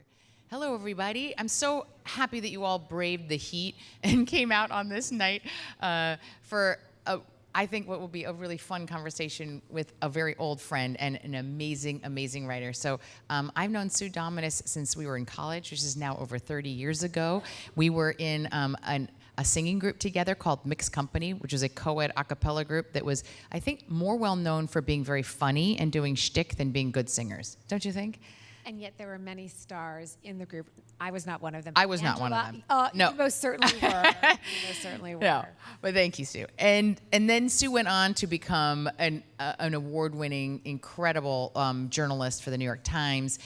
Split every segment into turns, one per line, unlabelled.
here. Hello, everybody. I'm so happy that you all braved the heat and came out on this night for I think what will be a really fun conversation with a very old friend and an amazing, amazing writer. So I've known Sue Dominus since we were in college, which is now over 30 years ago. We were in a singing group together called Mixed Company, which is a co-ed a cappella group that was, I think, more well known for being very funny and doing shtick than being good singers. Don't you think?
And yet there were many stars in the group. I was not one of them.
I was not one of them.
No. You most certainly were. You most certainly were.
No, but thank you, Sue. And then Sue went on to become an award-winning, incredible journalist for the New York Times.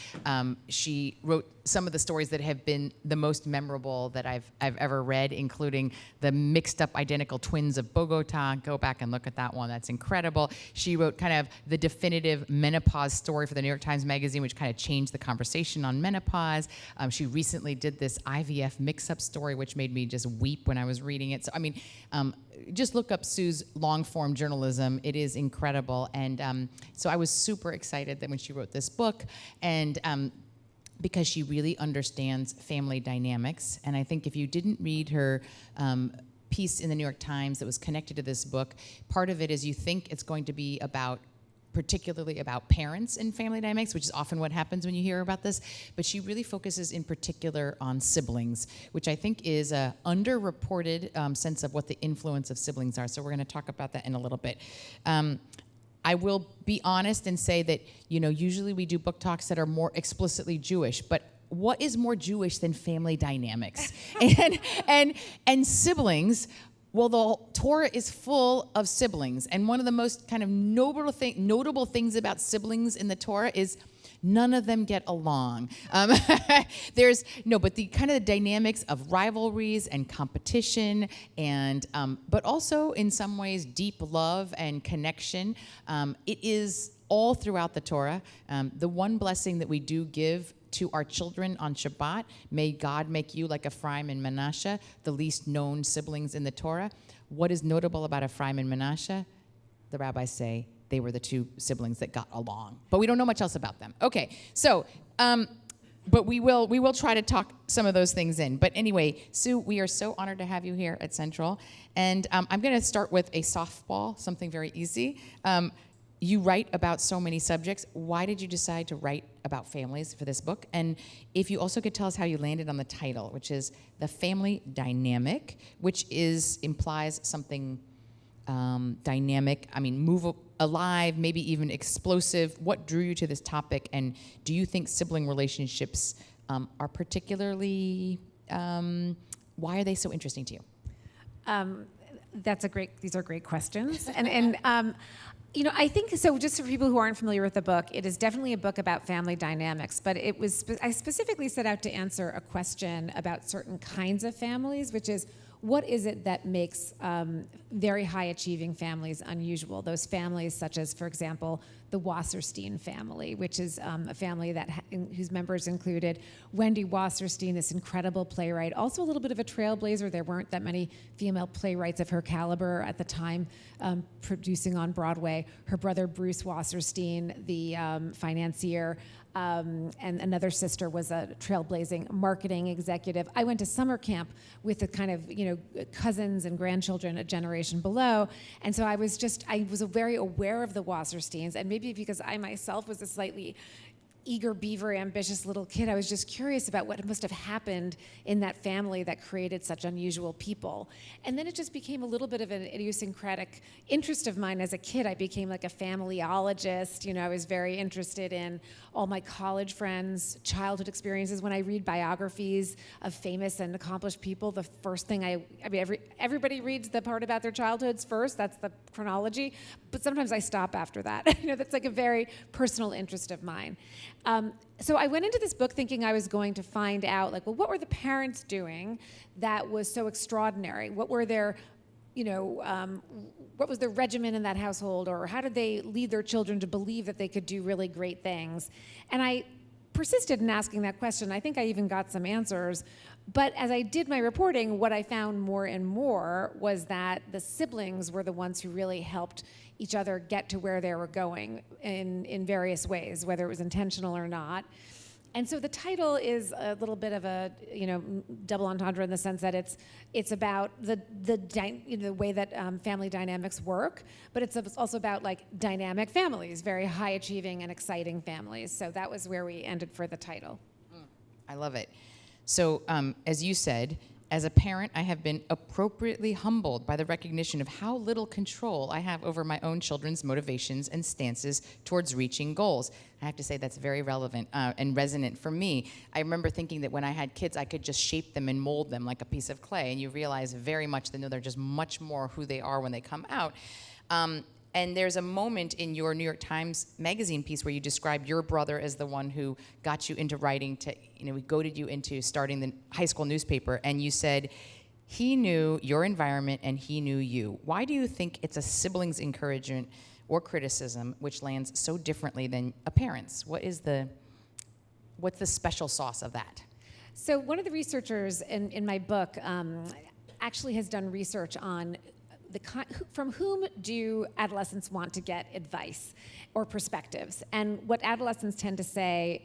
She wrote some of the stories that have been the most memorable that I've ever read, including the mixed-up identical twins of Bogota. Go back and look at that one. That's incredible. She wrote kind of the definitive menopause story for the New York Times Magazine, which kind of changed the conversation on menopause. She recently did this IVF mix-up story, which made me just weep when I was reading it. So, I mean, just look up Sue's long-form journalism. It is incredible. And so I was super excited that when she wrote this book, and because she really understands family dynamics. And I think if you didn't read her piece in the New York Times that was connected to this book, part of it is you think it's going to be particularly about parents and family dynamics, which is often what happens when you hear about this, but she really focuses in particular on siblings, which I think is a underreported sense of what the influence of siblings are. So we're gonna talk about that in a little bit. I will be honest and say that, usually we do book talks that are more explicitly Jewish, but what is more Jewish than family dynamics? and siblings. Well, the Torah is full of siblings, and one of the most kind of notable things about siblings in the Torah is none of them get along. But the kind of the dynamics of rivalries and competition, and but also in some ways deep love and connection. It is all throughout the Torah. The one blessing that we do give to our children on Shabbat, may God make you like Ephraim and Manasseh, the least known siblings in the Torah. What is notable about Ephraim and Manasseh? The rabbis say they were the two siblings that got along, but we don't know much else about them. Okay, so, but we will try to talk some of those things in. But anyway, Sue, we are so honored to have you here at Central, and I'm going to start with a softball, something very easy. You write about so many subjects. Why did you decide to write about families for this book? And if you also could tell us how you landed on the title, which is The Family Dynamic, which implies something dynamic, alive, maybe even explosive. What drew you to this topic? And do you think sibling relationships are particularly, why are they so interesting to you?
These are great questions. I think, so just for people who aren't familiar with the book, it is definitely a book about family dynamics, but I specifically set out to answer a question about certain kinds of families, which is, what is it that makes very high-achieving families unusual? Those families such as, for example, the Wasserstein family, which is a family whose members included Wendy Wasserstein, this incredible playwright, also a little bit of a trailblazer. There weren't that many female playwrights of her caliber at the time producing on Broadway. Her brother Bruce Wasserstein, the financier, and another sister was a trailblazing marketing executive. I went to summer camp with the kind of, cousins and grandchildren a generation below. And so I was very aware of the Wassersteins, and maybe because I myself was a slightly eager beaver, ambitious little kid, I was just curious about what must have happened in that family that created such unusual people. And then it just became a little bit of an idiosyncratic interest of mine as a kid. I became like a familyologist. I was very interested in all my college friends' childhood experiences. When I read biographies of famous and accomplished people, the first thing everybody reads the part about their childhoods first. That's the chronology. But sometimes I stop after that. That's like a very personal interest of mine. So I went into this book thinking I was going to find out, what were the parents doing that was so extraordinary? What were their, what was the regimen in that household, or how did they lead their children to believe that they could do really great things? And I persisted in asking that question. I think I even got some answers. But as I did my reporting, what I found more and more was that the siblings were the ones who really helped each other get to where they were going in various ways, whether it was intentional or not. And so the title is a little bit of a double entendre in the sense that it's about the way that family dynamics work, but it's also about like dynamic families, very high achieving and exciting families. So that was where we ended for the title.
I love it. So as you said, as a parent, I have been appropriately humbled by the recognition of how little control I have over my own children's motivations and stances towards reaching goals. I have to say that's very relevant and resonant for me. I remember thinking that when I had kids, I could just shape them and mold them like a piece of clay, and you realize very much that no, they're just much more who they are when they come out. And there's a moment in your New York Times Magazine piece where you describe your brother as the one who got you into writing, he goaded you into starting the high school newspaper, and you said he knew your environment and he knew you. Why do you think it's a sibling's encouragement or criticism which lands so differently than a parent's? What's the special sauce of that?
So one of the researchers in my book actually has done research on from whom do adolescents want to get advice or perspectives? And what adolescents tend to say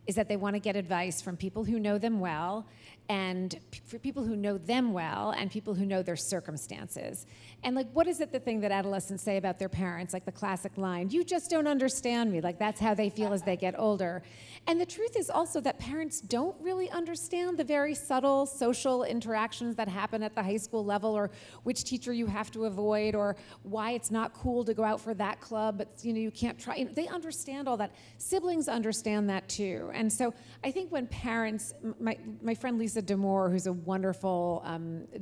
is that they want to get advice from people who know them well, and for people who know them well, and people who know their circumstances. And like, what is it the thing that adolescents say about their parents? Like the classic line, "You just don't understand me." Like that's how they feel as they get older. And the truth is also that parents don't really understand the very subtle social interactions that happen at the high school level, or which teacher you have to avoid, or why it's not cool to go out for that club, but you can't try. They understand all that. Siblings understand that too. And so I think when parents, my friend Lisa D'Amour, who's a wonderful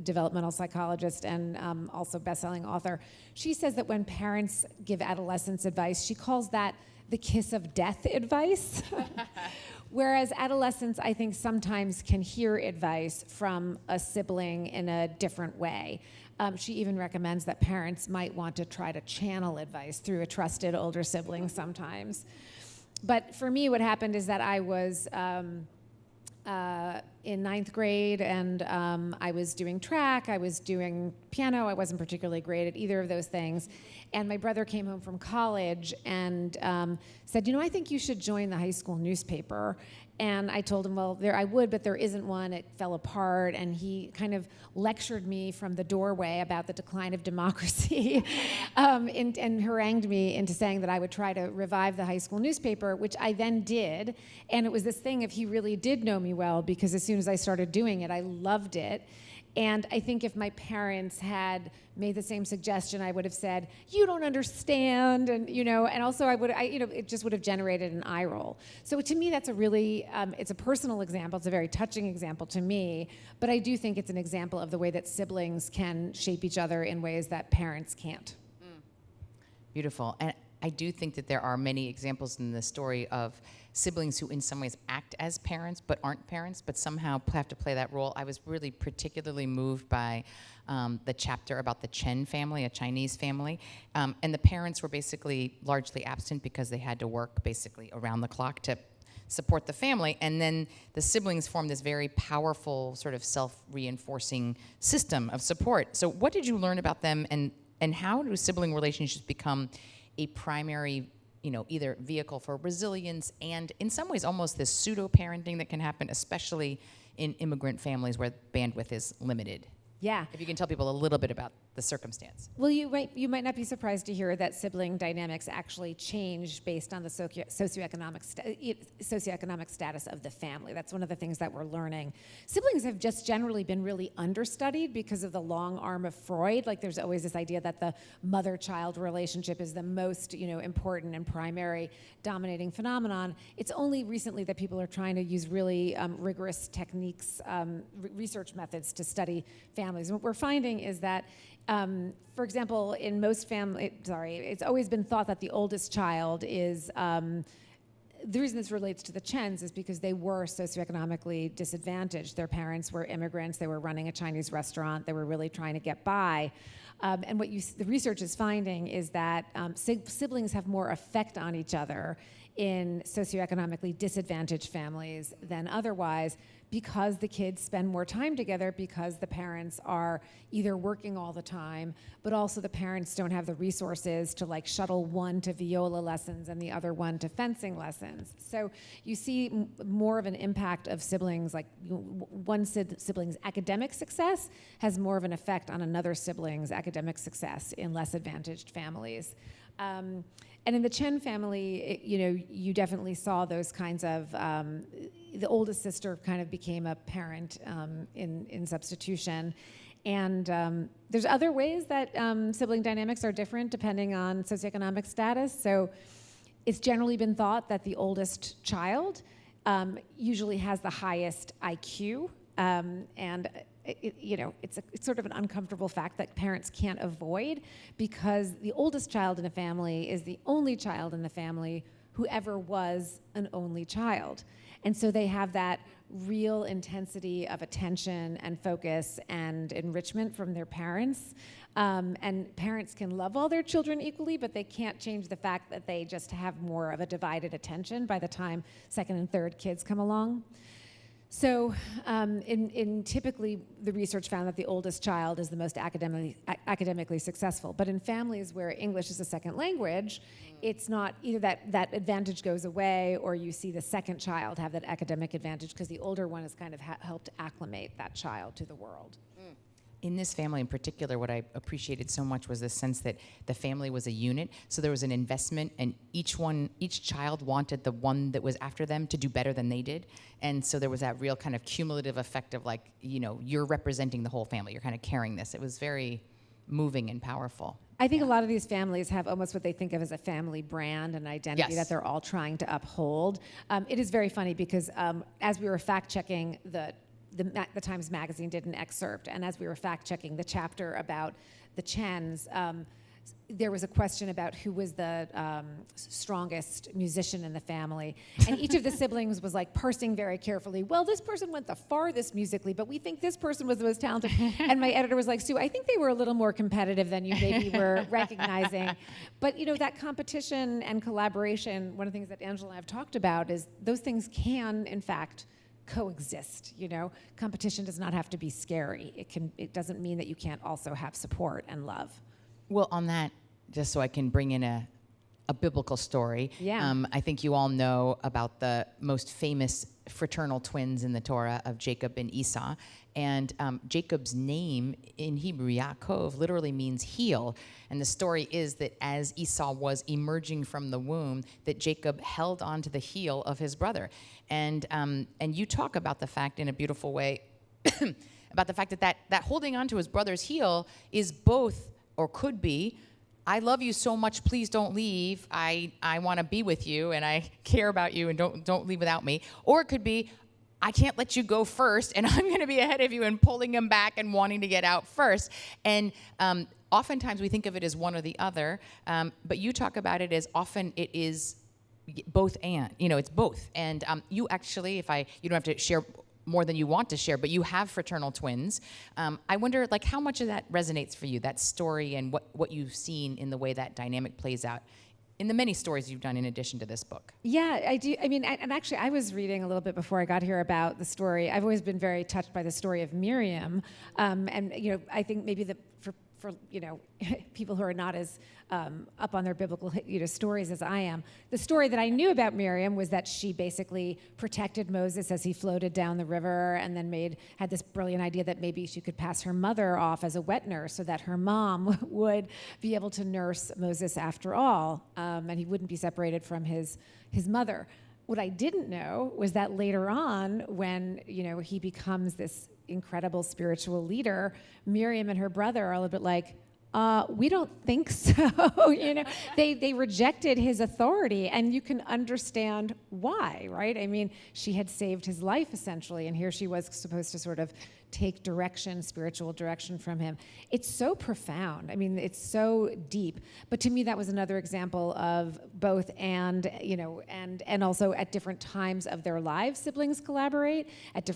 developmental psychologist and also best-selling author, she says that when parents give adolescents advice, she calls that the kiss of death advice. Whereas adolescents, I think, sometimes can hear advice from a sibling in a different way. She even recommends that parents might want to try to channel advice through a trusted older sibling sometimes. But for me, what happened is that I was in ninth grade, and I was doing track, I was doing piano. I wasn't particularly great at either of those things. And my brother came home from college and said, I think you should join the high school newspaper. And I told him, well, I would, but there isn't one. It fell apart. And he kind of lectured me from the doorway about the decline of democracy and harangued me into saying that I would try to revive the high school newspaper, which I then did. And it was this thing of he really did know me well, because as soon as I started doing it, I loved it. And I think if my parents had made the same suggestion, I would have said, "You don't understand," and also it just would have generated an eye roll. So to me, that's a really, it's a personal example. It's a very touching example to me, but I do think it's an example of the way that siblings can shape each other in ways that parents can't.
Beautiful. And I do think that there are many examples in the story of siblings who in some ways act as parents but aren't parents, but somehow have to play that role. I was really particularly moved by the chapter about the Chen family, a Chinese family. And the parents were basically largely absent because they had to work basically around the clock to support the family. And then the siblings formed this very powerful sort of self-reinforcing system of support. So what did you learn about them, and how do sibling relationships become a primary either vehicle for resilience and in some ways almost this pseudo-parenting that can happen, especially in immigrant families where bandwidth is limited?
Yeah.
If you can tell people a little bit about the circumstance.
Well, you might not be surprised to hear that sibling dynamics actually change based on the socioeconomic status of the family. That's one of the things that we're learning. Siblings have just generally been really understudied because of the long arm of Freud. Like there's always this idea that the mother-child relationship is the most important and primary dominating phenomenon. It's only recently that people are trying to use really rigorous techniques, research methods to study families. And what we're finding is that for example, in most it's always been thought that the oldest child is, the reason this relates to the Chens is because they were socioeconomically disadvantaged. Their parents were immigrants, they were running a Chinese restaurant, they were really trying to get by. And what the research is finding is that siblings have more effect on each other in socioeconomically disadvantaged families than otherwise, because the kids spend more time together, because the parents are either working all the time, but also the parents don't have the resources to like shuttle one to viola lessons and the other one to fencing lessons. So you see more of an impact of siblings, like one sibling's academic success has more of an effect on another sibling's academic success in less advantaged families. And in the Chen family, you definitely saw those kinds of, the oldest sister kind of became a parent in substitution. And there's other ways that sibling dynamics are different depending on socioeconomic status. So it's generally been thought that the oldest child usually has the highest IQ, and it's sort of an uncomfortable fact that parents can't avoid, because the oldest child in a family is the only child in the family who ever was an only child. And so they have that real intensity of attention and focus and enrichment from their parents. And parents can love all their children equally, but they can't change the fact that they just have more of a divided attention by the time second and third kids come along. So in typically, the research found that the oldest child is the most academically successful. But in families where English is a second language, it's not either that advantage goes away, or you see the second child have that academic advantage because the older one has kind of helped acclimate that child to the world.
In this family in particular, what I appreciated so much was the sense that the family was a unit. So there was an investment, and each child wanted the one that was after them to do better than they did. And so there was that real kind of cumulative effect of like, you're representing the whole family. You're kind of carrying this. It was very moving and powerful.
I think a lot of these families have almost what they think of as a family brand and identity that they're all trying to uphold. It is very funny because as we were fact-checking the Times Magazine did an excerpt, and as we were fact-checking the chapter about the Chens, there was a question about who was the strongest musician in the family, and each of the siblings was like parsing very carefully, well, this person went the farthest musically, but we think this person was the most talented. And my editor was like, Sue, I think they were a little more competitive than you maybe were recognizing. But that competition and collaboration, one of the things that Angela and I have talked about is those things can, in fact, coexist. Competition does not have to be scary. It doesn't mean that you can't also have support and love.
Well, on that, just so I can bring in a biblical story, I think you all know about the most famous fraternal twins in the Torah of Jacob and Esau. And Jacob's name in Hebrew, Yaakov, literally means heel. And the story is that as Esau was emerging from the womb, that Jacob held onto the heel of his brother. And you talk about the fact in a beautiful way, about the fact that holding onto his brother's heel is both, or could be, I love you so much, please don't leave. I want to be with you, and I care about you, and don't leave without me. Or it could be, I can't let you go first, and I'm going to be ahead of you, and pulling him back and wanting to get out first. And oftentimes we think of it as one or the other, but you talk about it as often it is both and. It's both. And you actually, you don't have to share more than you want to share, but you have fraternal twins. I wonder, how much of that resonates for you, that story, and what you've seen in the way that dynamic plays out in the many stories you've done in addition to this book.
Yeah, I do. I mean, and actually, I was reading a little bit before I got here about the story. I've always been very touched by the story of Miriam, and I think maybe for people who are not as up on their biblical stories as I am, the story that I knew about Miriam was that she basically protected Moses as he floated down the river, and then had this brilliant idea that maybe she could pass her mother off as a wet nurse so that her mom would be able to nurse Moses after all, and he wouldn't be separated from his mother. What I didn't know was that later on, when he becomes this incredible spiritual leader, Miriam and her brother are a little bit like, we don't think so. They rejected his authority, and you can understand why, right? I mean, she had saved his life essentially, and here she was supposed to sort of take spiritual direction from him. It's so profound. I mean, it's so deep. But to me, that was another example of both and also at different times of their lives, siblings collaborate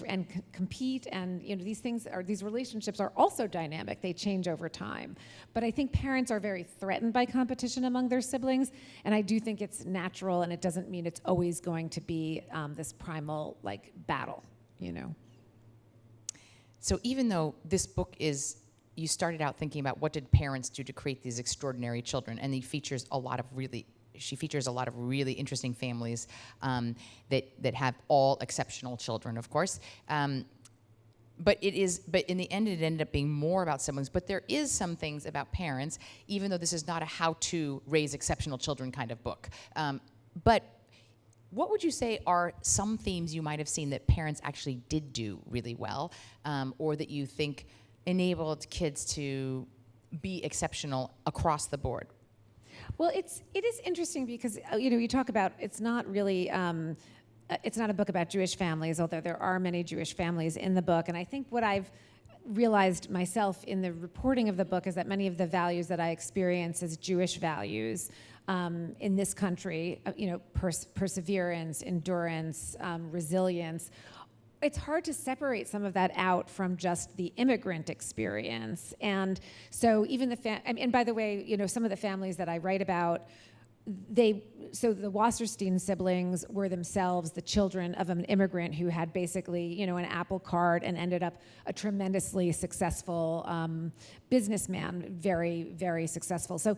and compete. And these relationships are also dynamic. They change over time. But I think parents are very threatened by competition among their siblings, and I do think it's natural, and it doesn't mean it's always going to be this primal like battle, you know.
So even though this book is, you started out thinking about what did parents do to create these extraordinary children, and she features a lot of really interesting families that have all exceptional children, of course. But in the end, it ended up being more about siblings. But there is some things about parents, even though this is not a how-to raise exceptional children kind of book. But what would you say are some themes you might have seen that parents actually did do really well, or that you think enabled kids to be exceptional across the board?
Well, it is interesting because you talk about it's not really it's not a book about Jewish families, although there are many Jewish families in the book. And I think what I've realized myself in the reporting of the book is that many of the values that I experience as Jewish values in this country, perseverance, endurance, resilience, it's hard to separate some of that out from just the immigrant experience. And so even and by the way, some of the families that I write about, so the Wasserstein siblings were themselves the children of an immigrant who had basically, an Apple cart and ended up a tremendously successful businessman, very, very successful. So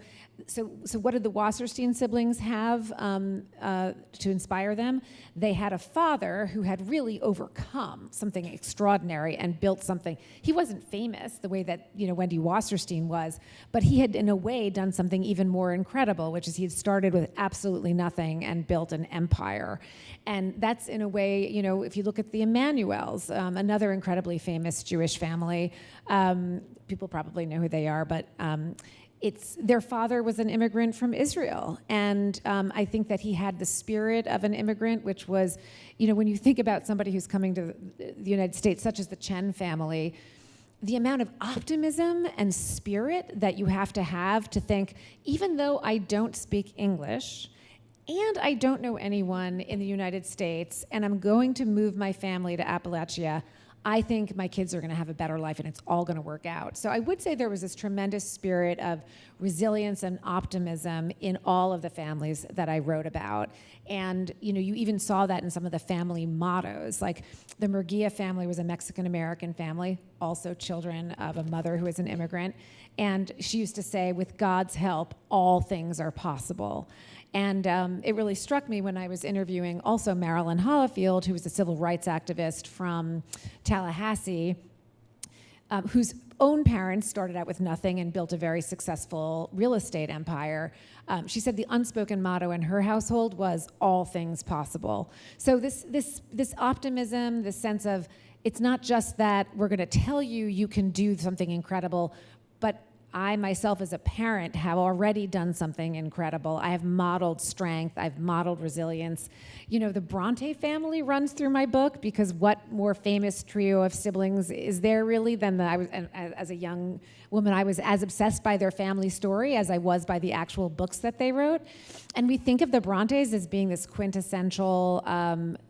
what did the Wasserstein siblings have to inspire them? They had a father who had really overcome something extraordinary and built something. He wasn't famous the way that, Wendy Wasserstein was, but he had in a way done something even more incredible, which is he had started with absolutely nothing and built an empire. And that's in a way, if you look at the Emanuels, another incredibly famous Jewish family, people probably know who they are, but their father was an immigrant from Israel. And I think that he had the spirit of an immigrant, which was, when you think about somebody who's coming to the United States, such as the Chen family, the amount of optimism and spirit that you have to think, even though I don't speak English and I don't know anyone in the United States and I'm going to move my family to Appalachia, I think my kids are going to have a better life and it's all going to work out. So I would say there was this tremendous spirit of resilience and optimism in all of the families that I wrote about. And you even saw that in some of the family mottos. Like the Murguia family was a Mexican-American family, also children of a mother who was an immigrant. And she used to say, with God's help, all things are possible. And it really struck me when I was interviewing also Marilyn Hollifield, who was a civil rights activist from Tallahassee, whose own parents started out with nothing and built a very successful real estate empire. She said the unspoken motto in her household was all things possible. So this optimism, this sense of it's not just that we're going to tell you can do something incredible, but I myself as a parent have already done something incredible. I have modeled strength. I've modeled resilience. The Bronte family runs through my book because what more famous trio of siblings is there really than as a young woman, I was as obsessed by their family story as I was by the actual books that they wrote. And we think of the Brontes as being this quintessential,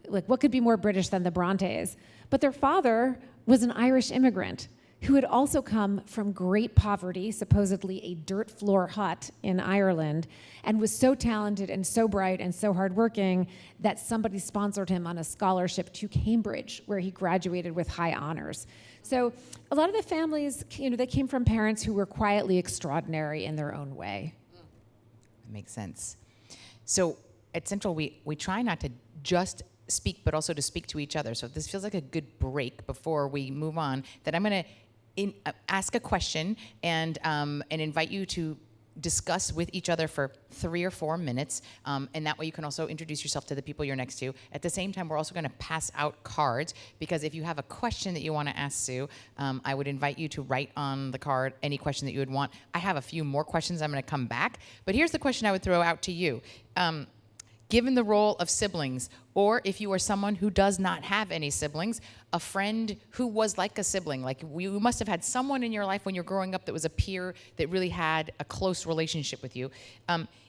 what could be more British than the Brontes? But their father was an Irish immigrant who had also come from great poverty, supposedly a dirt floor hut in Ireland, and was so talented and so bright and so hardworking that somebody sponsored him on a scholarship to Cambridge, where he graduated with high honors. So a lot of the families, they came from parents who were quietly extraordinary in their own way.
That makes sense. So at Central, we try not to just speak, but also to speak to each other. So this feels like a good break before we move on, that I'm going to ask a question and invite you to discuss with each other for 3 or 4 minutes, and that way you can also introduce yourself to the people you're next to. At the same time, we're also going to pass out cards, because if you have a question that you want to ask Sue, I would invite you to write on the card any question that you would want. I have a few more questions. I'm going to come back, but here's the question I would throw out to you. Given the role of siblings, or if you are someone who does not have any siblings, a friend who was like a sibling, like you must have had someone in your life when you're growing up that was a peer that really had a close relationship with you.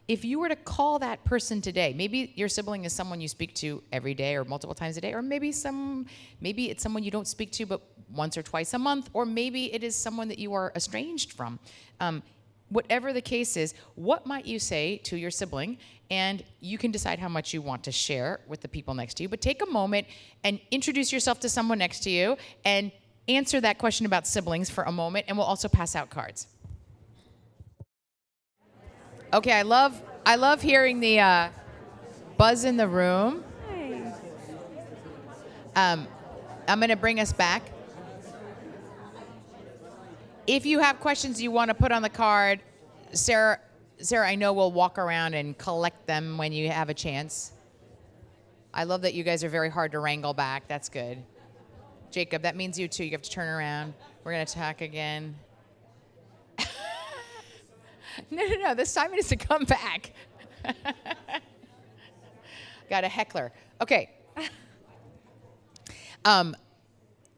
If you were to call that person today, maybe your sibling is someone you speak to every day or multiple times a day, or maybe it's someone you don't speak to but once or twice a month, or maybe it is someone that you are estranged from. whatever the case is, what might you say to your sibling? And you can decide how much you want to share with the people next to you. But take a moment and introduce yourself to someone next to you and answer that question about siblings for a moment, and we'll also pass out cards. Okay, I love hearing the buzz in the room. I'm going to bring us back. If you have questions you want to put on the card, Sarah, I know we'll walk around and collect them when you have a chance. I love that you guys are very hard to wrangle back. That's good. Jacob, that means you too. You have to turn around. We're going to talk again. No. This time it is to come back. Got a heckler. Okay.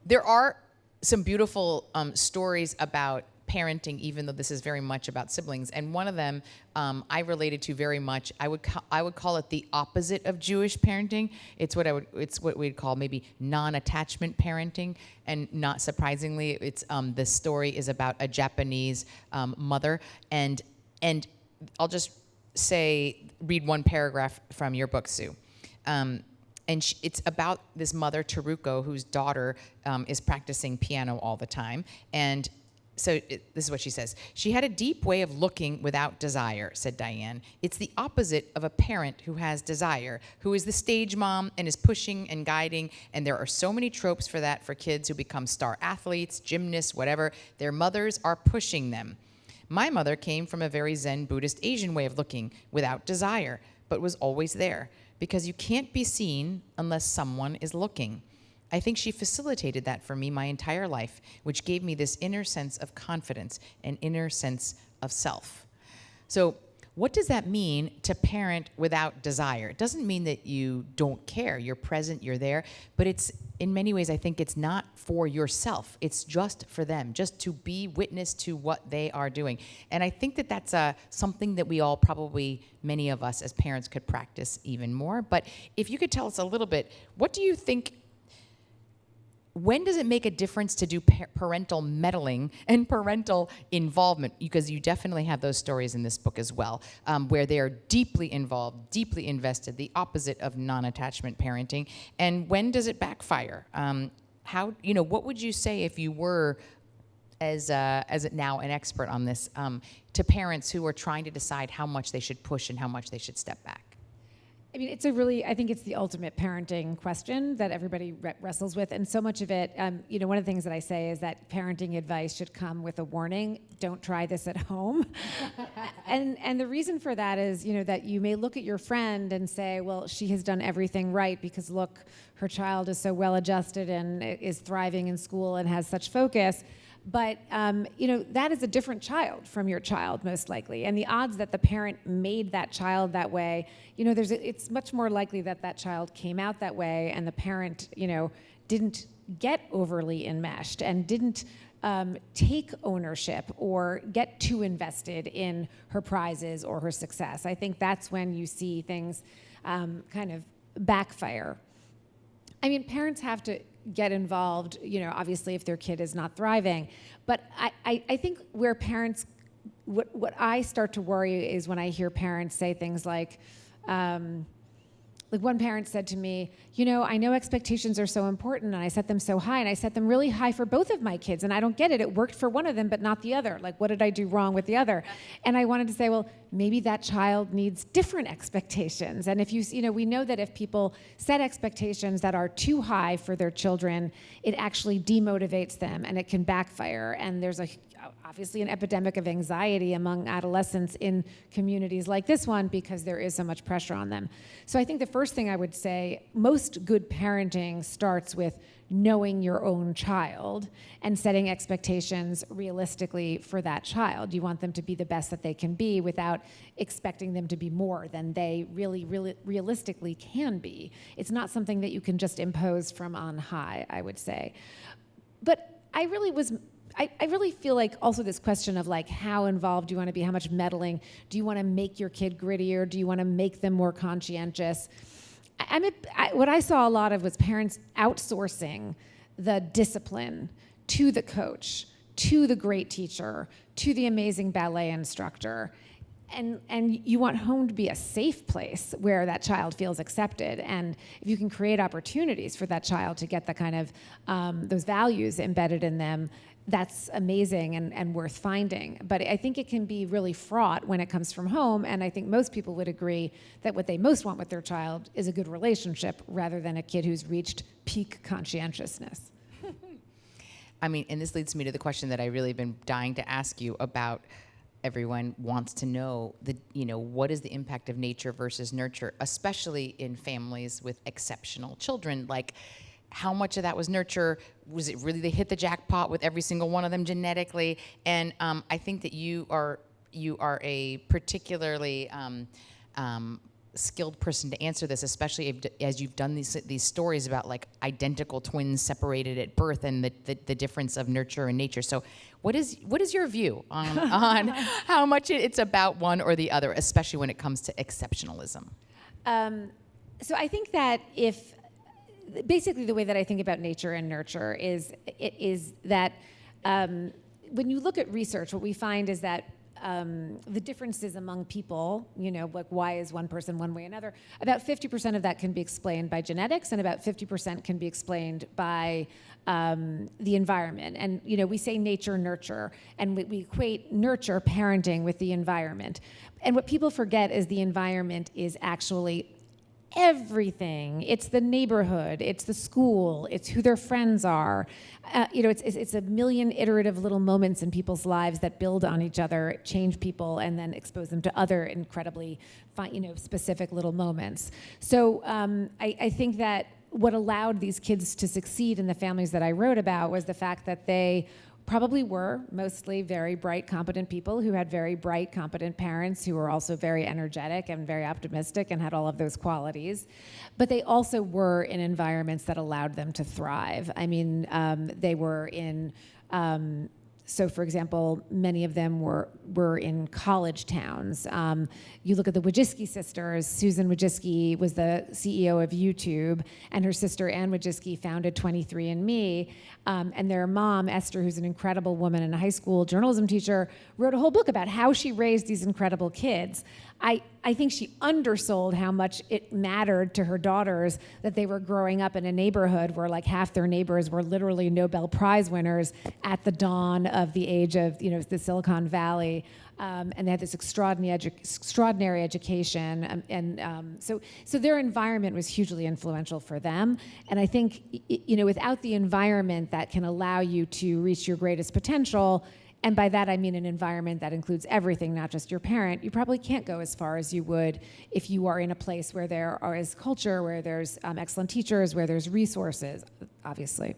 There are some beautiful stories about parenting, even though this is very much about siblings. And one of them I related to very much. I would call it the opposite of Jewish parenting. It's what we'd call maybe non-attachment parenting. And not surprisingly, the story is about a Japanese mother. And I'll just read one paragraph from your book, Sue. It's about this mother, Teruko, whose daughter is practicing piano all the time. And so this is what she says. She had a deep way of looking without desire, said Diane. It's the opposite of a parent who has desire, who is the stage mom and is pushing and guiding. And there are so many tropes for that for kids who become star athletes, gymnasts, whatever. Their mothers are pushing them. My mother came from a very Zen Buddhist Asian way of looking without desire, but was always there. Because you can't be seen unless someone is looking. I think she facilitated that for me my entire life, which gave me this inner sense of confidence, an inner sense of self. So what does that mean to parent without desire? It doesn't mean that you don't care. You're present, you're there, but it's, in many ways, I think it's not for yourself. It's just for them, just to be witness to what they are doing. And I think that that's something that we all probably, many of us as parents could practice even more. But if you could tell us a little bit, what do you think, when does it make a difference to do parental meddling and parental involvement? Because you definitely have those stories in this book as well, where they are deeply involved, deeply invested, the opposite of non-attachment parenting. And when does it backfire? What would you say if you were, as now an expert on this, to parents who are trying to decide how much they should push and how much they should step back?
I mean, I think it's the ultimate parenting question that everybody wrestles with. And so much of it, one of the things that I say is that parenting advice should come with a warning: don't try this at home. and the reason for that is, that you may look at your friend and say, well, she has done everything right because look, her child is so well adjusted and is thriving in school and has such focus. But, that is a different child from your child, most likely. And the odds that the parent made that child that way, it's much more likely that that child came out that way and the parent, didn't get overly enmeshed and didn't take ownership or get too invested in her prizes or her success. I think that's when you see things kind of backfire. I mean, parents have to get involved, obviously if their kid is not thriving. But I think where parents, what I start to worry is when I hear parents say things like one parent said to me, I know expectations are so important and I set them so high, and I set them really high for both of my kids, and I don't get it. It worked for one of them, but not the other. Like, what did I do wrong with the other? And I wanted to say, well, maybe that child needs different expectations. And if we know that if people set expectations that are too high for their children, it actually demotivates them and it can backfire. And there's obviously an epidemic of anxiety among adolescents in communities like this one because there is so much pressure on them. So I think the first thing I would say, most good parenting starts with knowing your own child and setting expectations realistically for that child. You want them to be the best that they can be without expecting them to be more than they really realistically can be. It's not something that you can just impose from on high, I would say. But I really feel like also this question of like, how involved do you want to be? How much meddling? Do you want to make your kid grittier? Do you want to make them more conscientious? What I saw a lot of was parents outsourcing the discipline to the coach, to the great teacher, to the amazing ballet instructor. And you want home to be a safe place where that child feels accepted. And if you can create opportunities for that child to get the kind of those values embedded in them, that's amazing and worth finding. But I think it can be really fraught when it comes from home. And I think most people would agree that what they most want with their child is a good relationship rather than a kid who's reached peak conscientiousness.
I mean, and this leads me to the question that I really been dying to ask you about. Everyone wants to know what is the impact of nature versus nurture, especially in families with exceptional children. Like, how much of that was nurture? Was it really they hit the jackpot with every single one of them genetically? And I think that you are a particularly skilled person to answer this, especially as you've done these stories about like identical twins separated at birth and the difference of nurture and nature. So what is your view on how much it's about one or the other, especially when it comes to exceptionalism?
So I think that basically the way that I think about nature and nurture is that when you look at research, what we find is that the differences among people, like why is one person one way or another, about 50% of that can be explained by genetics and about 50% can be explained by the environment. And, we say nature, nurture, and we equate nurture, parenting, with the environment. And what people forget is the environment is actually everything. It's the neighborhood, it's the school, it's who their friends are. It's a million iterative little moments in people's lives that build on each other, change people, and then expose them to other incredibly specific little moments. So I think that what allowed these kids to succeed in the families that I wrote about was the fact that they probably were mostly very bright, competent people who had very bright, competent parents who were also very energetic and very optimistic and had all of those qualities. But they also were in environments that allowed them to thrive. I mean, they were in, so for example, many of them were in college towns. You look at the Wojcicki sisters. Susan Wojcicki was the CEO of YouTube, and her sister Ann Wojcicki founded 23andMe. And their mom, Esther, who's an incredible woman and a high school journalism teacher, wrote a whole book about how she raised these incredible kids. I think she undersold how much it mattered to her daughters that they were growing up in a neighborhood where like half their neighbors were literally Nobel Prize winners at the dawn of the age of the Silicon Valley. And they had this extraordinary education, so their environment was hugely influential for them. And I think without the environment that can allow you to reach your greatest potential, and by that I mean an environment that includes everything, not just your parent, you probably can't go as far as you would if you are in a place where there is culture, where there's excellent teachers, where there's resources, obviously.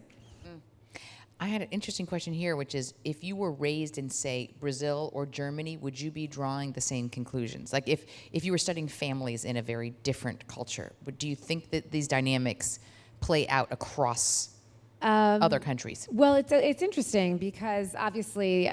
I had an interesting question here, which is, if you were raised in, say, Brazil or Germany, would you be drawing the same conclusions? Like if you were studying families in a very different culture, do you think that these dynamics play out across other countries?
Well, it's interesting because obviously,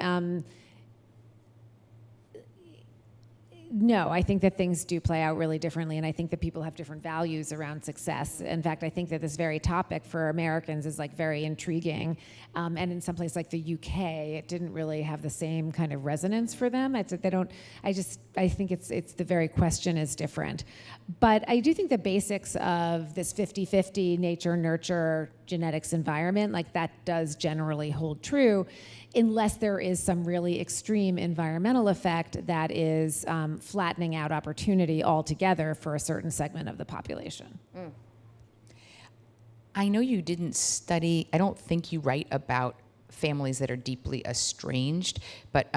no, I think that things do play out really differently, and I think that people have different values around success. In fact, I think that this very topic for Americans is like very intriguing, and in some place like the UK, it didn't really have the same kind of resonance for them. I think it's the very question is different. But I do think the basics of this 50-50 nature, nurture, genetics, environment, like that does generally hold true, unless there is some really extreme environmental effect that is flattening out opportunity altogether for a certain segment of the population.
Mm. I know you didn't study, I don't think you write about families that are deeply estranged, but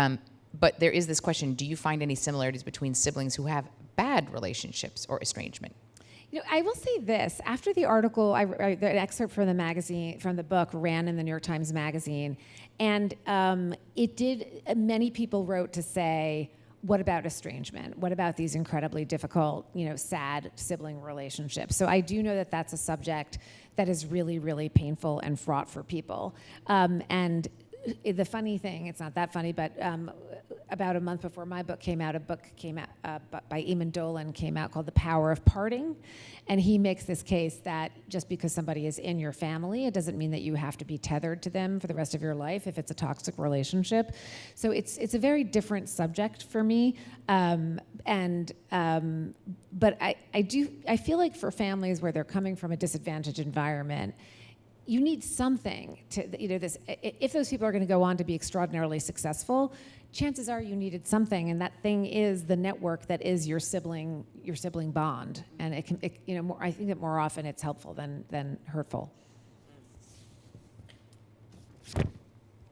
there is this question, do you find any similarities between siblings who have bad relationships or estrangement?
I will say this. After the article, the excerpt from the magazine, from the book, ran in the New York Times Magazine, and many people wrote to say, what about estrangement? What about these incredibly difficult, sad sibling relationships? So I do know that that's a subject that is really, really painful and fraught for people. And the funny thing, it's not that funny, but about a month before my book came out, a book came out by Eamon Dolan came out called The Power of Parting. And he makes this case that just because somebody is in your family, it doesn't mean that you have to be tethered to them for the rest of your life if it's a toxic relationship. So it's a very different subject for me. But I feel like for families where they're coming from a disadvantaged environment, you need something to, if those people are going to go on to be extraordinarily successful, chances are you needed something, and that thing is the network that is your sibling bond. And I think that more often it's helpful than hurtful.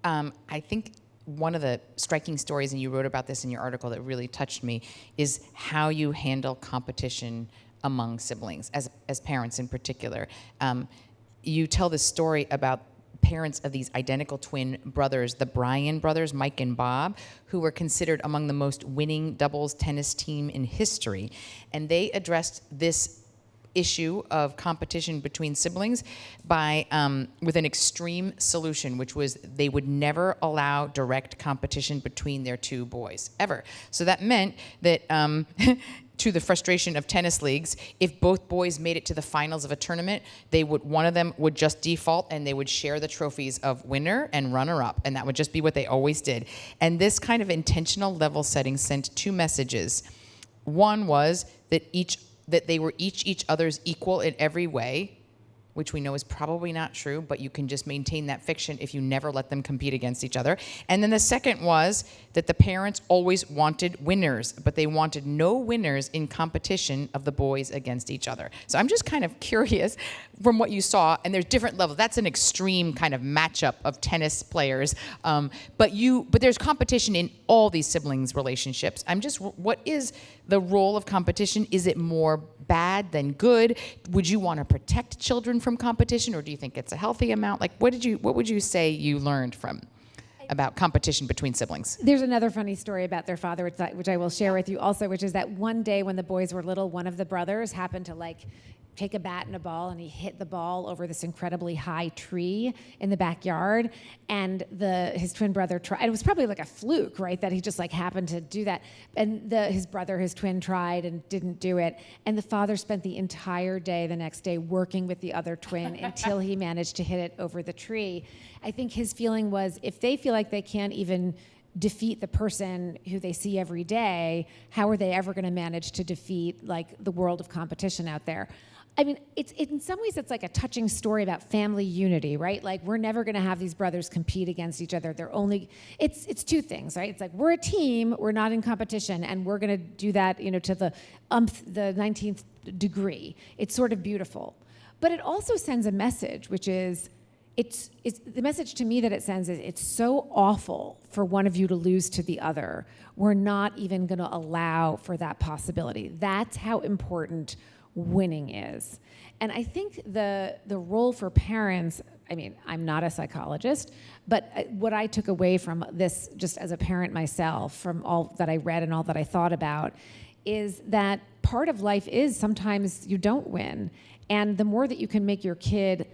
I think one of the striking stories, and you wrote about this in your article, that really touched me is how you handle competition among siblings, as parents in particular. You tell this story about parents of these identical twin brothers, the Bryan brothers, Mike and Bob, who were considered among the most winning doubles tennis team in history. And they addressed this issue of competition between siblings by with an extreme solution, which was they would never allow direct competition between their two boys, ever. So that meant that to the frustration of tennis leagues, if both boys made it to the finals of a tournament, one of them would just default and they would share the trophies of winner and runner-up, and that would just be what they always did. And this kind of intentional level setting sent two messages. One was that they were each other's equal in every way, which we know is probably not true, but you can just maintain that fiction if you never let them compete against each other. And then the second was that the parents always wanted winners, but they wanted no winners in competition of the boys against each other. So I'm just kind of curious from what you saw, and there's different levels. That's an extreme kind of matchup of tennis players, but there's competition in all these siblings' relationships. What is the role of competition? Is it more bad than good? Would you want to protect children from competition, or do you think it's a healthy amount? Like, what would you say you learned about competition between siblings?
There's another funny story about their father, which I will share with you also, which is that one day when the boys were little, one of the brothers happened to take a bat and a ball, and he hit the ball over this incredibly high tree in the backyard. And his twin brother tried. It was probably like a fluke, right? That he just happened to do that. And his twin, tried and didn't do it. And the father spent the entire day the next day working with the other twin until he managed to hit it over the tree. I think his feeling was, if they feel like they can't even defeat the person who they see every day, how are they ever going to manage to defeat the world of competition out there? I mean, it's in some ways it's like a touching story about family unity, right? We're never going to have these brothers compete against each other. It's two things, right? It's we're a team, we're not in competition, and we're going to do that, to the 19th degree. It's sort of beautiful, but it also sends a message, which is, it's the message to me that it sends is, it's so awful for one of you to lose to the other. We're not even going to allow for that possibility. That's how important winning is. And I think the role for parents, I mean, I'm not a psychologist, but what I took away from this, just as a parent myself, from all that I read and all that I thought about, is that part of life is sometimes you don't win. And the more that you can make your kid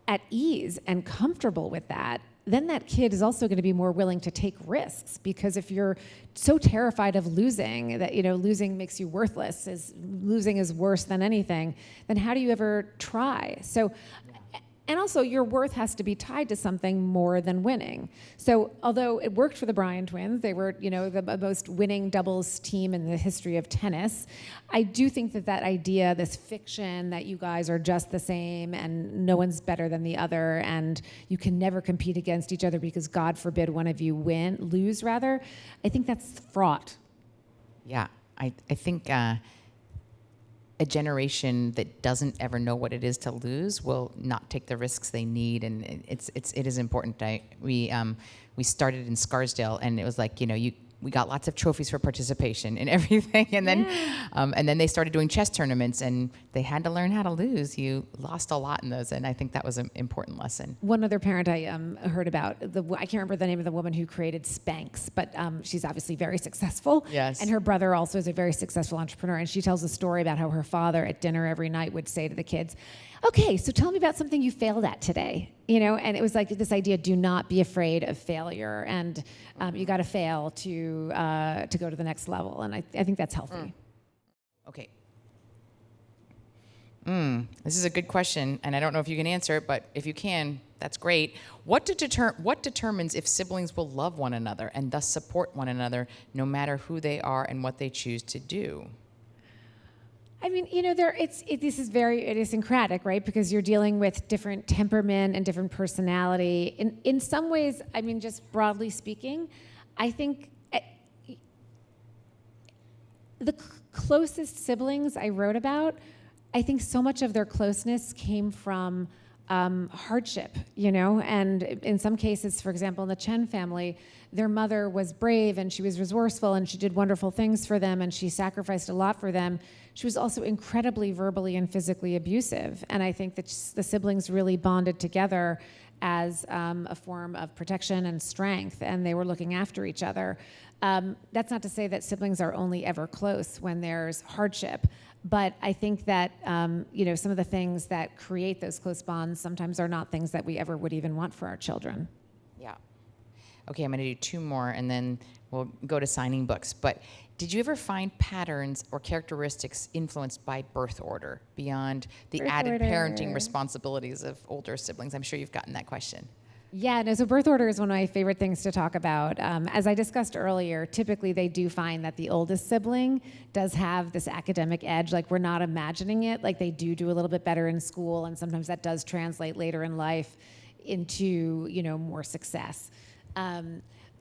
at ease and comfortable with that, then that kid is also going to be more willing to take risks, because if you're so terrified of losing that losing makes you worthless, losing is worse than anything, then how do you ever try? So, and also your worth has to be tied to something more than winning. So although it worked for the Bryan twins, they were the most winning doubles team in the history of tennis, I do think that idea, this fiction that you guys are just the same and no one's better than the other and you can never compete against each other because God forbid one of you lose, I think that's fraught.
Yeah, I think a generation that doesn't ever know what it is to lose will not take the risks they need, and it is important. We started in Scarsdale, and it was we got lots of trophies for participation and everything, and then they started doing chess tournaments, and they had to learn how to lose. You lost a lot in those, and I think that was an important lesson.
One other parent I heard about, I can't remember the name of the woman who created Spanx, but she's obviously very successful.
Yes.
And her brother also is a very successful entrepreneur, and she tells a story about how her father at dinner every night would say to the kids, okay, so tell me about something you failed at today, and it was like this idea, do not be afraid of failure, and you got to fail to go to the next level, and I think that's healthy.
Okay. This is a good question, and I don't know if you can answer it, but if you can, that's great. What determines if siblings will love one another and thus support one another no matter who they are and what they choose to do?
I mean, this is very idiosyncratic, right? Because you're dealing with different temperament and different personality. In some ways, I mean, just broadly speaking, I think the closest siblings I wrote about, I think so much of their closeness came from hardship, and in some cases, for example, in the Chen family, their mother was brave and she was resourceful and she did wonderful things for them and she sacrificed a lot for them. She was also incredibly verbally and physically abusive, and I think that the siblings really bonded together as a form of protection and strength, and they were looking after each other. That's not to say that siblings are only ever close when there's hardship, but I think that some of the things that create those close bonds sometimes are not things that we ever would even want for our children.
Yeah. Okay, I'm going to do two more, and then we'll go to signing books. But did you ever find patterns or characteristics influenced by birth order beyond the added parenting responsibilities of older siblings? I'm sure you've gotten that question.
Yeah, no, so birth order is one of my favorite things to talk about. As I discussed earlier, typically they do find that the oldest sibling does have this academic edge, like we're not imagining it, like they do a little bit better in school, and sometimes that does translate later in life into, more success.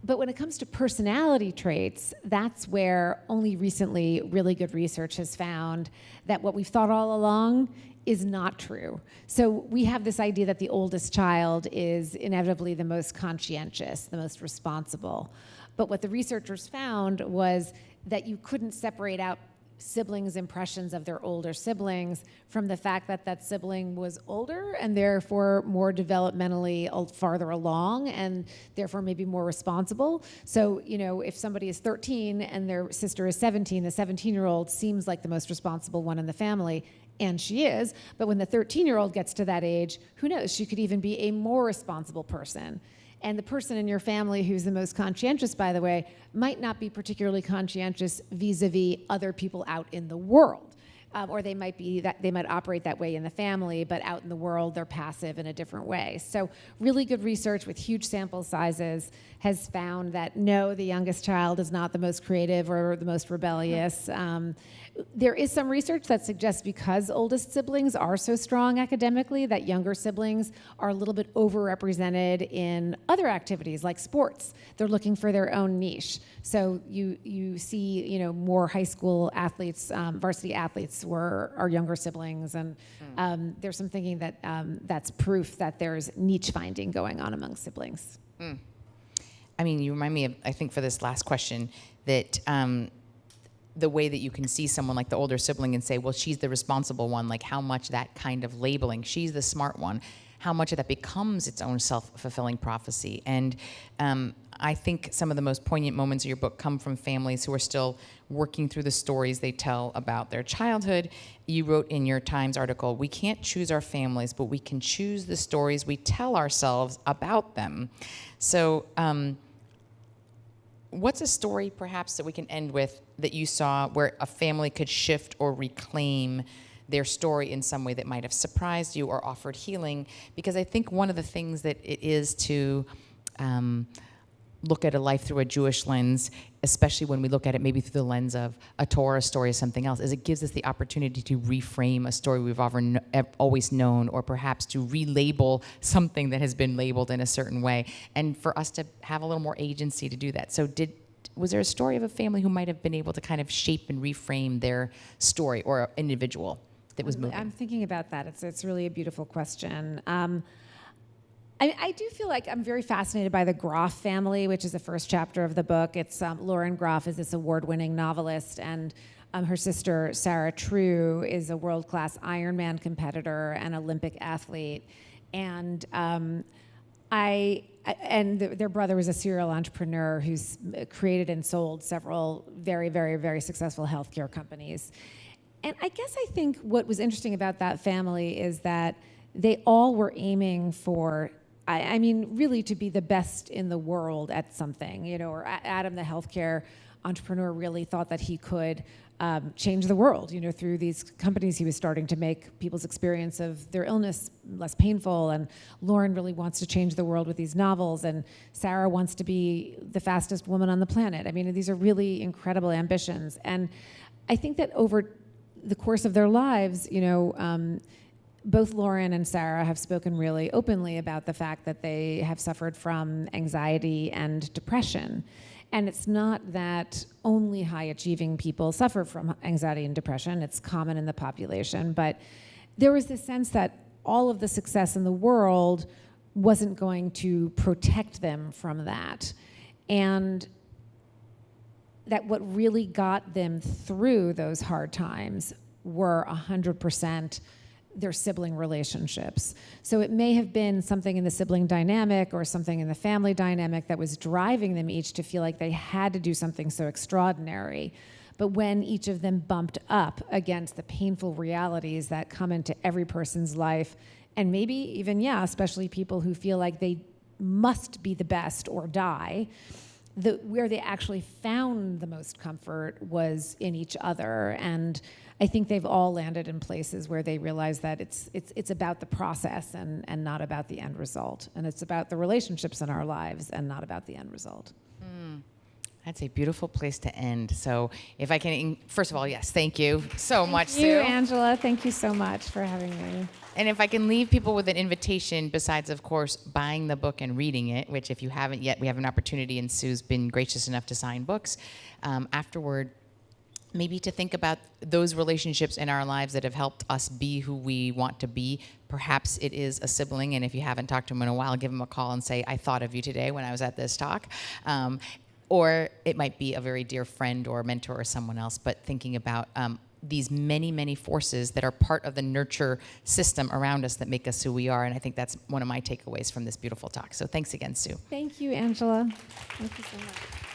But when it comes to personality traits, that's where only recently really good research has found that what we've thought all along is not true. So we have this idea that the oldest child is inevitably the most conscientious, the most responsible. But what the researchers found was that you couldn't separate out siblings' impressions of their older siblings from the fact that that sibling was older and therefore more developmentally farther along and therefore maybe more responsible. So, if somebody is 13 and their sister is 17, the 17-year-old seems like the most responsible one in the family, and she is, but when the 13-year-old gets to that age, who knows, she could even be a more responsible person. And the person in your family who's the most conscientious, by the way, might not be particularly conscientious vis-a-vis other people out in the world. Or they might operate that way in the family, but out in the world, they're passive in a different way. So really good research with huge sample sizes has found that no, the youngest child is not the most creative or the most rebellious. There is some research that suggests because oldest siblings are so strong academically, that younger siblings are a little bit overrepresented in other activities like sports. They're looking for their own niche. So you see, more high school athletes, varsity athletes are younger siblings, and there's some thinking that that's proof that there's niche finding going on among siblings.
I mean, you remind me of, I think for this last question, that the way that you can see someone like the older sibling and say, well, she's the responsible one, like how much that kind of labeling, she's the smart one, how much of that becomes its own self-fulfilling prophecy. And I think some of the most poignant moments of your book come from families who are still working through the stories they tell about their childhood. You wrote in your Times article, we can't choose our families, but we can choose the stories we tell ourselves about them. So what's a story perhaps that we can end with that you saw where a family could shift or reclaim their story in some way that might have surprised you or offered healing? Because I think one of the things that it is to look at a life through a Jewish lens, especially when we look at it maybe through the lens of a Torah story or something else, is it gives us the opportunity to reframe a story we've always known, or perhaps to relabel something that has been labeled in a certain way, and for us to have a little more agency to do that. So was there a story of a family who might have been able to kind of shape and reframe their story, or an individual that was moving?
I'm thinking about that. It's really a beautiful question. I do feel like I'm very fascinated by the Groff family, which is the first chapter of the book. It's Lauren Groff is this award-winning novelist, and her sister Sarah True is a world-class Ironman competitor and Olympic athlete, and their brother was a serial entrepreneur who's created and sold several very, very, very successful healthcare companies. And I guess I think what was interesting about that family is that they all were aiming for, I mean, really to be the best in the world at something, you know, or Adam, the healthcare entrepreneur, really thought that he could change the world, you know, through these companies he was starting to make people's experience of their illness less painful. And Lauren really wants to change the world with these novels, and Sarah wants to be the fastest woman on the planet. I mean, these are really incredible ambitions. And I think that over the course of their lives, you know, both Lauren and Sarah have spoken really openly about the fact that they have suffered from anxiety and depression. And it's not that only high-achieving people suffer from anxiety and depression. It's common in the population. But there was this sense that all of the success in the world wasn't going to protect them from that. And that what really got them through those hard times were 100% their sibling relationships. So it may have been something in the sibling dynamic or something in the family dynamic that was driving them each to feel like they had to do something so extraordinary. But when each of them bumped up against the painful realities that come into every person's life, and maybe even, especially people who feel like they must be the best or die, where they actually found the most comfort was in each other. And I think they've all landed in places where they realize that it's about the process and not about the end result. And it's about the relationships in our lives and not about the end result.
That's a beautiful place to end. So if I can, first of all, yes, thank you so much, Sue.
Thank you, Angela. Thank you so much for having me.
And if I can leave people with an invitation, besides, of course, buying the book and reading it, which if you haven't yet, we have an opportunity, and Sue's been gracious enough to sign books. Afterward, maybe to think about those relationships in our lives that have helped us be who we want to be. Perhaps it is a sibling, and if you haven't talked to them in a while, give them a call and say, I thought of you today when I was at this talk. Or it might be a very dear friend or mentor or someone else, but thinking about these many, many forces that are part of the nurture system around us that make us who we are. And I think that's one of my takeaways from this beautiful talk. So thanks again, Sue.
Thank you, Angela. Thank you so much.